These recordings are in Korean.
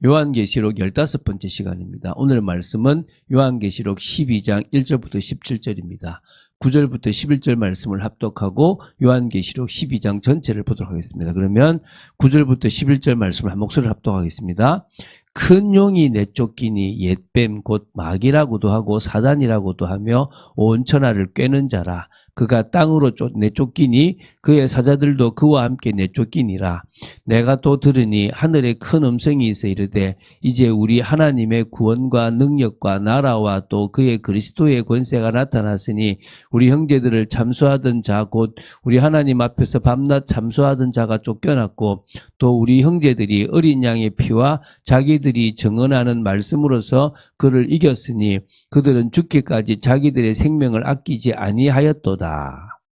요한계시록 15번째 시간입니다. 오늘 말씀은 요한계시록 12장 1절부터 17절입니다. 9절부터 11절 말씀을 합독하고 요한계시록 12장 전체를 보도록 하겠습니다. 그러면 9절부터 11절 말씀을 한 목소리를 합독하겠습니다. 큰 용이 내쫓기니 옛뱀 곧 마귀라고도 하고 사단이라고도 하며 온 천하를 꿰는 자라. 그가 땅으로 내쫓기니 그의 사자들도 그와 함께 내쫓기니라. 내가 또 들으니 하늘에 큰 음성이 있어 이르되 이제 우리 하나님의 구원과 능력과 나라와 또 그의 그리스도의 권세가 나타났으니 우리 형제들을 참소하던 자 곧 우리 하나님 앞에서 밤낮 참소하던 자가 쫓겨났고 또 우리 형제들이 어린 양의 피와 자기들이 증언하는 말씀으로서 그를 이겼으니 그들은 죽기까지 자기들의 생명을 아끼지 아니하였도다.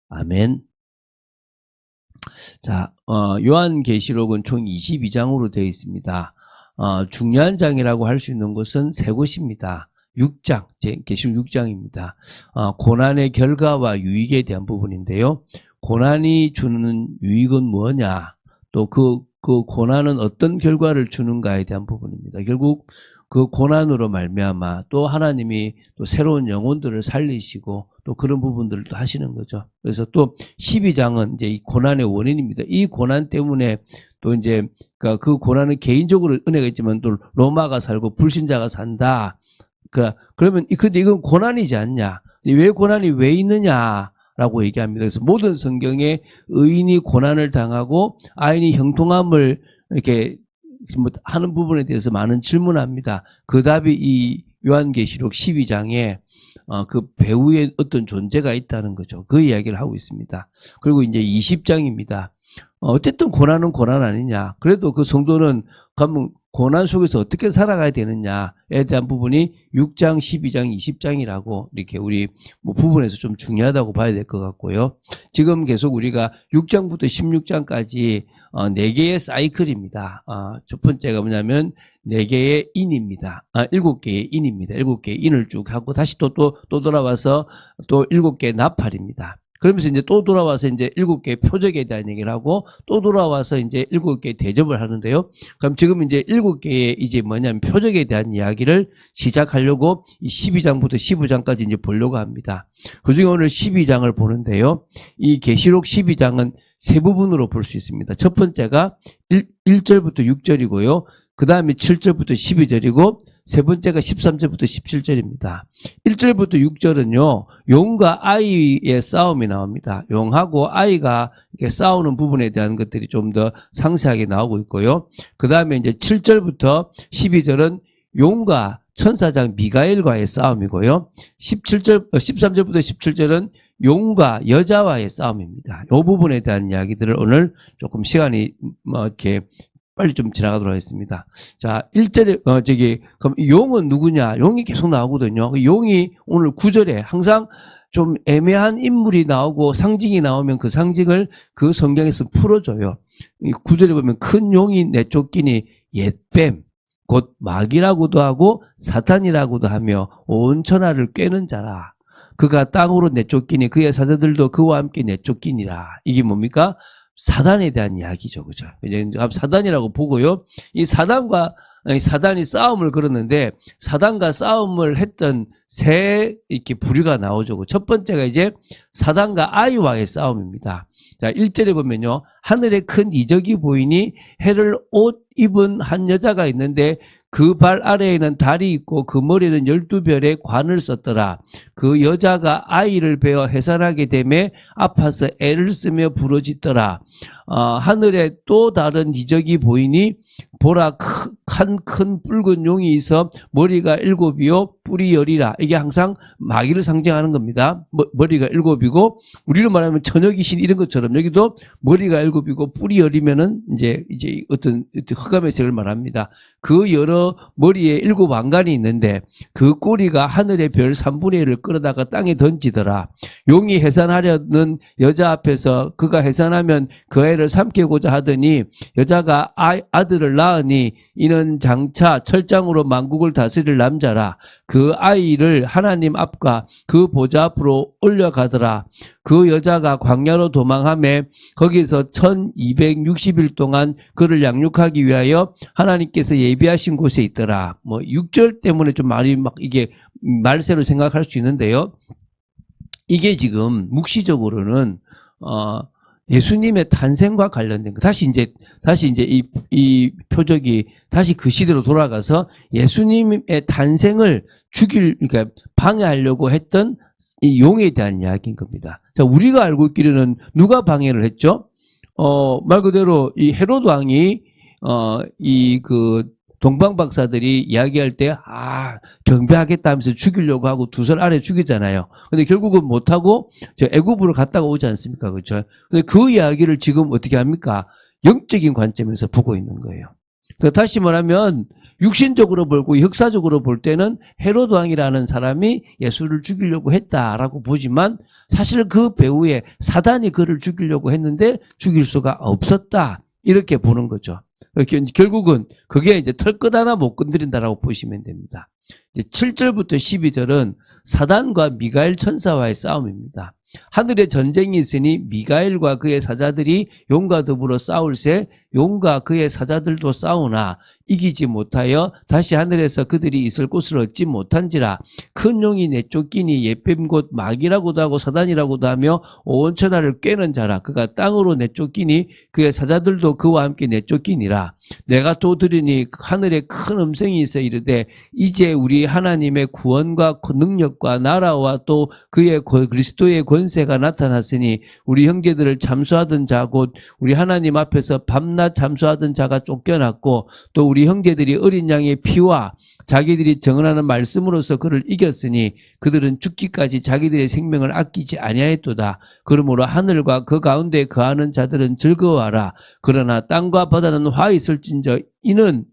아멘. 자, 요한계시록은 총 22장으로 되어 있습니다. 중요한 장이라고 할 수 있는 것은 세 곳입니다. 6장, 계시록 6장입니다. 고난의 결과와 유익에 대한 부분인데요. 고난이 주는 유익은 뭐냐? 또 그 고난은 어떤 결과를 주는가에 대한 부분입니다. 결국 그 고난으로 말미암아 또 하나님이 또 새로운 영혼들을 살리시고 또 그런 부분들을 또 하시는 거죠. 그래서 또 12장은 이제 이 고난의 원인입니다. 이 고난 때문에 또 이제 그 고난은 개인적으로 은혜가 있지만 또 로마가 살고 불신자가 산다. 그러면 근데 이건 고난이지 않냐? 왜 고난이 왜 있느냐? 라고 얘기합니다. 그래서 모든 성경에 의인이 고난을 당하고 아인이 형통함을 이렇게 하는 부분에 대해서 많은 질문합니다. 그 답이 이 요한계시록 12장에 그 배후에 어떤 존재가 있다는 거죠. 그 이야기를 하고 있습니다. 그리고 이제 20장입니다. 어쨌든 고난은 고난 아니냐. 그래도 그 성도는 그러면 고난 속에서 어떻게 살아가야 되느냐에 대한 부분이 6장, 12장, 20장이라고 이렇게 우리 부분에서 좀 중요하다고 봐야 될 것 같고요. 지금 계속 우리가 6장부터 16장까지 4개의 사이클입니다. 첫 번째가 뭐냐면 4개의 인입니다. 7개의 인입니다. 7개의 인을 쭉 하고 다시 또 돌아와서 또 7개의 나팔입니다. 그러면서 이제 또 돌아와서 이제 7개의 표적에 대한 얘기를 하고 또 돌아와서 이제 7개의 대접을 하는데요. 그럼 지금 이제 7개의 이제 뭐냐면 표적에 대한 이야기를 시작하려고 이 12장부터 15장까지 이제 보려고 합니다. 그 중에 오늘 12장을 보는데요. 이 계시록 12장은 세 부분으로 볼 수 있습니다. 첫 번째가 1절부터 6절이고요. 그 다음에 7절부터 12절이고 세 번째가 13절부터 17절입니다. 1절부터 6절은요. 용과 아이의 싸움이 나옵니다. 용하고 아이가 이렇게 싸우는 부분에 대한 것들이 좀 더 상세하게 나오고 있고요. 그 다음에 이제 7절부터 12절은 용과 천사장 미가엘과의 싸움이고요. 13절부터 17절은 용과 여자와의 싸움입니다. 이 부분에 대한 이야기들을 오늘 조금 시간이 이렇게 빨리 좀 지나가도록 하겠습니다. 자, 1절에, 그럼 용은 누구냐? 용이 계속 나오거든요. 용이 오늘 9절에 항상 좀 애매한 인물이 나오고 상징이 나오면 그 상징을 그 성경에서 풀어줘요. 9절에 보면 큰 용이 내쫓기니 옛뱀, 곧 마귀라고도 하고 사탄이라고도 하며 온 천하를 꿰는 자라. 그가 땅으로 내쫓기니 그의 사자들도 그와 함께 내쫓기니라. 이게 뭡니까? 사단에 대한 이야기죠. 그죠? 이제 사단이라고 보고요. 이 사단이 싸움을 걸었는데 사단과 싸움을 했던 세 이렇게 부류가 나오죠. 첫 번째가 이제 사단과 아이와의 싸움입니다. 자, 1절에 보면요. 하늘에 큰 이적이 보이니 해를 옷 입은 한 여자가 있는데 그 발 아래에는 달이 있고 그 머리는 12별의 관을 썼더라. 그 여자가 아이를 베어 해산하게 되매 아파서 애를 쓰며 부러지더라. 하늘에 또 다른 이적이 보이니 보라 큰 붉은 용이 있어 머리가 7이요 뿔이 10이라. 이게 항상 마귀를 상징하는 겁니다. 머리가 7이고 우리로 말하면 처녀귀신 이런 것처럼 여기도 머리가 7이고 뿔이 10이면은 이제 어떤 흑암의 색을 말합니다. 그 여러 머리에 7 왕관이 있는데 그 꼬리가 하늘의 별 3분의 1을 끌어다가 땅에 던지더라. 용이 해산하려는 여자 앞에서 그가 해산하면 그 애를 삼키고자 하더니 여자가 아들을 낳으니 이는 장차 철장으로 만국을 다스릴 남자라. 그 그 아이를 하나님 앞과 그 보좌 앞으로 올려가더라. 그 여자가 광야로 도망하며 거기서 1260일 동안 그를 양육하기 위하여 하나님께서 예비하신 곳에 있더라. 뭐 6절 때문에 좀 말이 막 이게 말세로 생각할 수 있는데요. 이게 지금 묵시적으로는 예수님의 탄생과 관련된 거. 다시 이제 이 표적이 다시 그 시대로 돌아가서 예수님의 탄생을 그러니까 방해하려고 했던 이 용에 대한 이야기인 겁니다. 자, 우리가 알고 있기로는 누가 방해를 했죠? 말 그대로 이 헤로드 왕이 동방 박사들이 이야기할 때 경배하겠다 하면서 죽이려고 하고 두 살 아래 죽이잖아요. 근데 결국은 못하고 애굽으로 갔다가 오지 않습니까? 그렇죠? 근데 그 이야기를 지금 어떻게 합니까? 영적인 관점에서 보고 있는 거예요. 그러니까 다시 말하면 육신적으로 보고 역사적으로 볼 때는 헤로드 왕이라는 사람이 예수를 죽이려고 했다라고 보지만 사실 그 배후에 사단이 그를 죽이려고 했는데 죽일 수가 없었다. 이렇게 보는 거죠. 결국은 그게 이제 털끝 하나 못 건드린다라고 보시면 됩니다. 이제 7절부터 12절은 사단과 미가엘 천사와의 싸움입니다. 하늘에 전쟁이 있으니 미가엘과 그의 사자들이 용과 더불어 싸울새 용과 그의 사자들도 싸우나 이기지 못하여 다시 하늘에서 그들이 있을 곳을 얻지 못한지라. 큰 용이 내쫓기니 옛뱀 곧 마귀라고도 하고 사단이라고도 하며 온 천하를 꿰는 자라. 그가 땅으로 내쫓기니 그의 사자들도 그와 함께 내쫓기니라. 내가 또 들으니 하늘에 큰 음성이 있어 이르되 이제 우리 하나님의 구원과 능력과 나라와 또 그의 그리스도의 권세가 나타났으니 우리 형제들을 잠수하던 자 곧 우리 하나님 앞에서 밤낮 잠수하던 자가 쫓겨났고 또 우리 형제들이 어린 양의 피와 자기들이 정언하는 말씀으로서 그를 이겼으니 그들은 죽기까지 자기들의 생명을 아끼지 아니하였도다. 그러므로 하늘과 그 가운데 거하는 자들은 즐거워하라. 그러나 땅과 바다는 화 있을진저 이는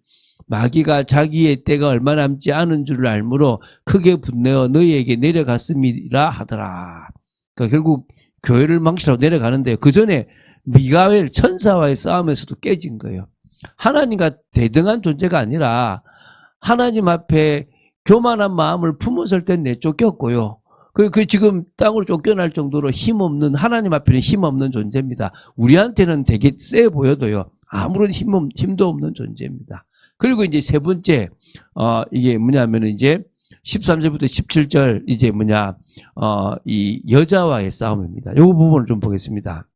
마귀가 자기의 때가 얼마 남지 않은 줄을 알므로 크게 분내어 너희에게 내려갔음이라 하더라. 그러니까 결국 교회를 망치라고 내려가는데 그 전에 미가엘 천사와의 싸움에서도 깨진 거예요. 하나님과 대등한 존재가 아니라 하나님 앞에 교만한 마음을 품었을 땐 내쫓겼고요. 그 지금 땅으로 쫓겨날 정도로 힘없는, 하나님 앞에는 힘없는 존재입니다. 우리한테는 되게 세 보여도요. 아무런 힘도 없는 존재입니다. 그리고 이제 세 번째, 이게 뭐냐면 이제 13절부터 17절, 이제 이 여자와의 싸움입니다. 이 부분을 좀 보겠습니다.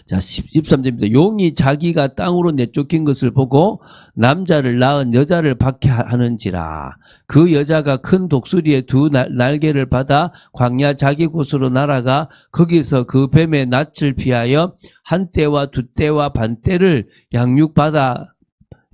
자, 13절입니다. 용이 자기가 땅으로 내쫓긴 것을 보고 남자를 낳은 여자를 박해하는지라. 그 여자가 큰 독수리의 두 날개를 받아 광야 자기 곳으로 날아가 거기서 그 뱀의 낯을 피하여 한 때와 두 때와 반 때를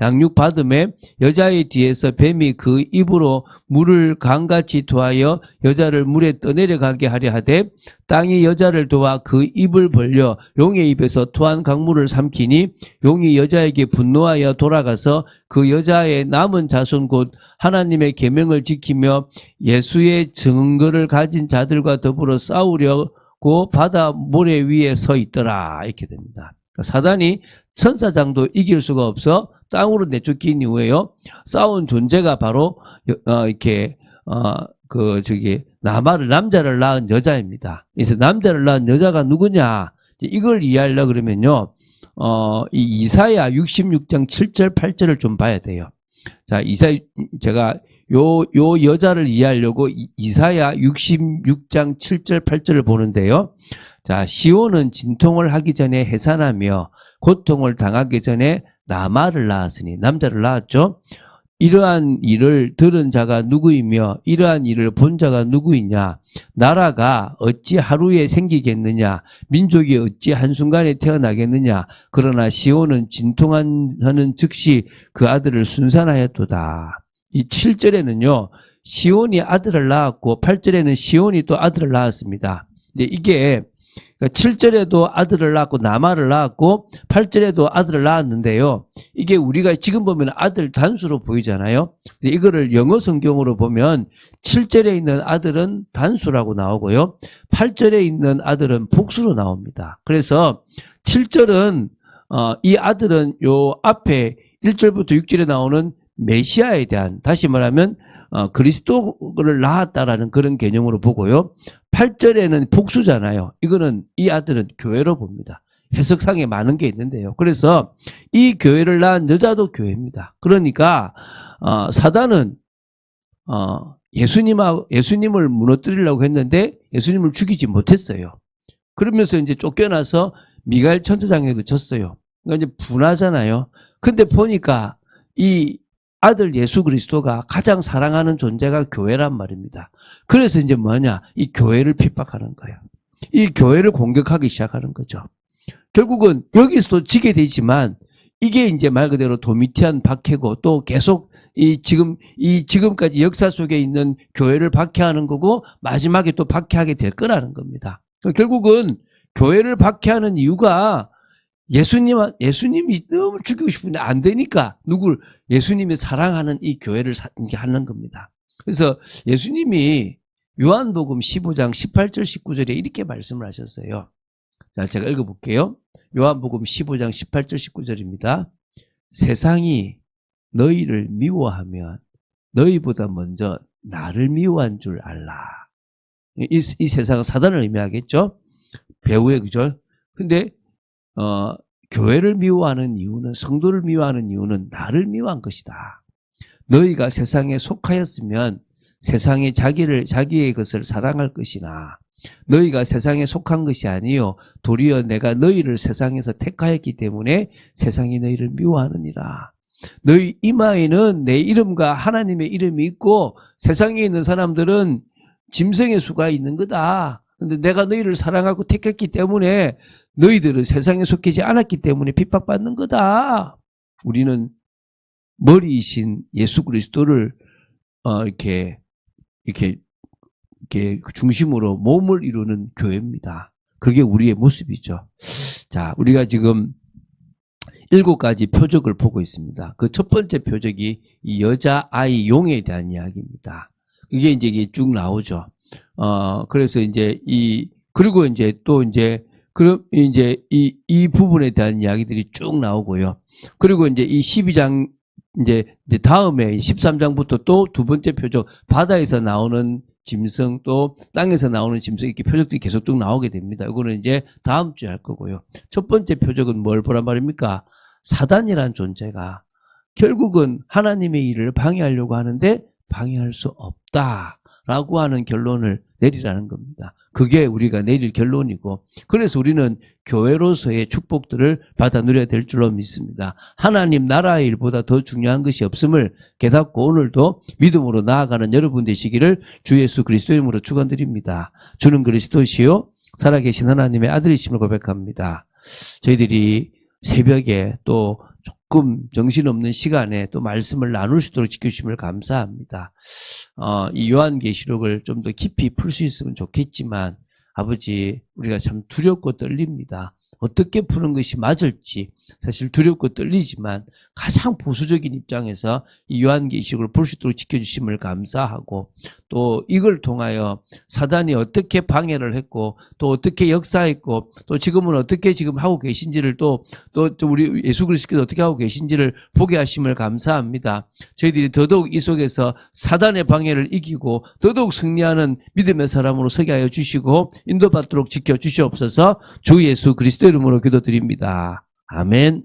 양육받음에 여자의 뒤에서 뱀이 그 입으로 물을 강같이 토하여 여자를 물에 떠내려가게 하려 하되 땅이 여자를 도와 그 입을 벌려 용의 입에서 토한 강물을 삼키니 용이 여자에게 분노하여 돌아가서 그 여자의 남은 자손 곧 하나님의 계명을 지키며 예수의 증거를 가진 자들과 더불어 싸우려고 바다 모래 위에 서 있더라. 이렇게 됩니다. 사단이 천사장도 이길 수가 없어 땅으로 내쫓긴 이후에요. 싸운 존재가 바로 남자를 낳은 여자입니다. 그래서 남자를 낳은 여자가 누구냐? 이걸 이해하려고 그러면요. 이 이사야 66장 7절 8절을 좀 봐야 돼요. 자, 제가 요 여자를 이해하려고 이사야 66장 7절 8절을 보는데요. 자, 시온은 진통을 하기 전에 해산하며 고통을 당하기 전에 나마를 낳았으니, 남자를 낳았죠. 이러한 일을 들은 자가 누구이며 이러한 일을 본 자가 누구이냐? 나라가 어찌 하루에 생기겠느냐? 민족이 어찌 한순간에 태어나겠느냐? 그러나 시온은 진통하는 즉시 그 아들을 순산하였도다. 이 7절에는요 시온이 아들을 낳았고 8절에는 시온이 또 아들을 낳았습니다. 근데 이게 7절에도 아들을 낳았고 나마를 낳았고 8절에도 아들을 낳았는데요. 이게 우리가 지금 보면 아들 단수로 보이잖아요. 근데 이거를 영어 성경으로 보면 7절에 있는 아들은 단수라고 나오고요. 8절에 있는 아들은 복수로 나옵니다. 그래서 7절은 이 아들은 요 앞에 1절부터 6절에 나오는 메시아에 대한, 다시 말하면 그리스도를 낳았다라는 그런 개념으로 보고요. 8절에는 복수잖아요. 이거는 이 아들은 교회로 봅니다. 해석상에 많은 게 있는데요. 그래서 이 교회를 낳은 여자도 교회입니다. 그러니까 사단은 예수님을 무너뜨리려고 했는데 예수님을 죽이지 못했어요. 그러면서 이제 쫓겨나서 미가엘 천사장에도 졌어요. 그러니까 이제 분하잖아요. 근데 보니까 이 아들 예수 그리스도가 가장 사랑하는 존재가 교회란 말입니다. 그래서 이제 뭐냐? 이 교회를 핍박하는 거예요. 이 교회를 공격하기 시작하는 거죠. 결국은 여기서도 지게 되지만 이게 이제 말 그대로 도미티안 박해고 또 계속 지금까지 역사 속에 있는 교회를 박해하는 거고 마지막에 또 박해하게 될 거라는 겁니다. 결국은 교회를 박해하는 이유가 예수님이 너무 죽이고 싶은데 안 되니까 예수님이 사랑하는 이 교회를 하는 겁니다. 그래서 예수님이 요한복음 15장 18절 19절에 이렇게 말씀을 하셨어요. 자, 제가 읽어볼게요. 요한복음 15장 18절 19절입니다. 세상이 너희를 미워하면 너희보다 먼저 나를 미워한 줄 알라. 이 세상은 사단을 의미하겠죠? 배후에, 그죠? 근데 교회를 미워하는 이유는, 성도를 미워하는 이유는 나를 미워한 것이다. 너희가 세상에 속하였으면 세상이 자기의 것을 사랑할 것이나 너희가 세상에 속한 것이 아니요 도리어 내가 너희를 세상에서 택하였기 때문에 세상이 너희를 미워하느니라. 너희 이마에는 내 이름과 하나님의 이름이 있고 세상에 있는 사람들은 짐승의 수가 있는 거다. 근데 내가 너희를 사랑하고 택했기 때문에 너희들은 세상에 속하지 않았기 때문에 핍박받는 거다. 우리는 머리이신 예수 그리스도를 이렇게 중심으로 몸을 이루는 교회입니다. 그게 우리의 모습이죠. 자, 우리가 지금 7가지 표적을 보고 있습니다. 그 첫 번째 표적이 이 여자 아이 용에 대한 이야기입니다. 이게 쭉 나오죠. 그래서 그리고 그럼 이 부분에 대한 이야기들이 쭉 나오고요. 그리고 이 12장, 다음에 13장부터 또 두 번째 표적, 바다에서 나오는 짐승, 또 땅에서 나오는 짐승, 이렇게 표적들이 계속 쭉 나오게 됩니다. 이거는 다음 주에 할 거고요. 첫 번째 표적은 뭘 보란 말입니까? 사단이란 존재가 결국은 하나님의 일을 방해하려고 하는데 방해할 수 없다라고 하는 결론을 내리라는 겁니다. 그게 우리가 내릴 결론이고, 그래서 우리는 교회로서의 축복들을 받아 누려야 될 줄로 믿습니다. 하나님 나라의 일보다 더 중요한 것이 없음을 깨닫고 오늘도 믿음으로 나아가는 여러분 되시기를 주 예수 그리스도 이름으로 축원드립니다. 주는 그리스도시요 살아계신 하나님의 아들이심을 고백합니다. 저희들이 새벽에 또 조금 정신없는 시간에 또 말씀을 나눌 수 있도록 지켜주심을 감사합니다. 이 요한계시록을 좀 더 깊이 풀 수 있으면 좋겠지만 아버지, 우리가 참 두렵고 떨립니다. 어떻게 푸는 것이 맞을지 사실 두렵고 떨리지만 가장 보수적인 입장에서 이 요한계시록을 볼 수 있도록 지켜주심을 감사하고, 또 이걸 통하여 사단이 어떻게 방해를 했고 또 어떻게 역사했고 또 지금은 어떻게 지금 하고 계신지를 또 우리 예수 그리스도께서 어떻게 하고 계신지를 보게 하심을 감사합니다. 저희들이 더더욱 이 속에서 사단의 방해를 이기고 더더욱 승리하는 믿음의 사람으로 서게 하여 주시고 인도받도록 지켜주시옵소서. 주 예수 그리스도 이름으로 기도드립니다. 아멘.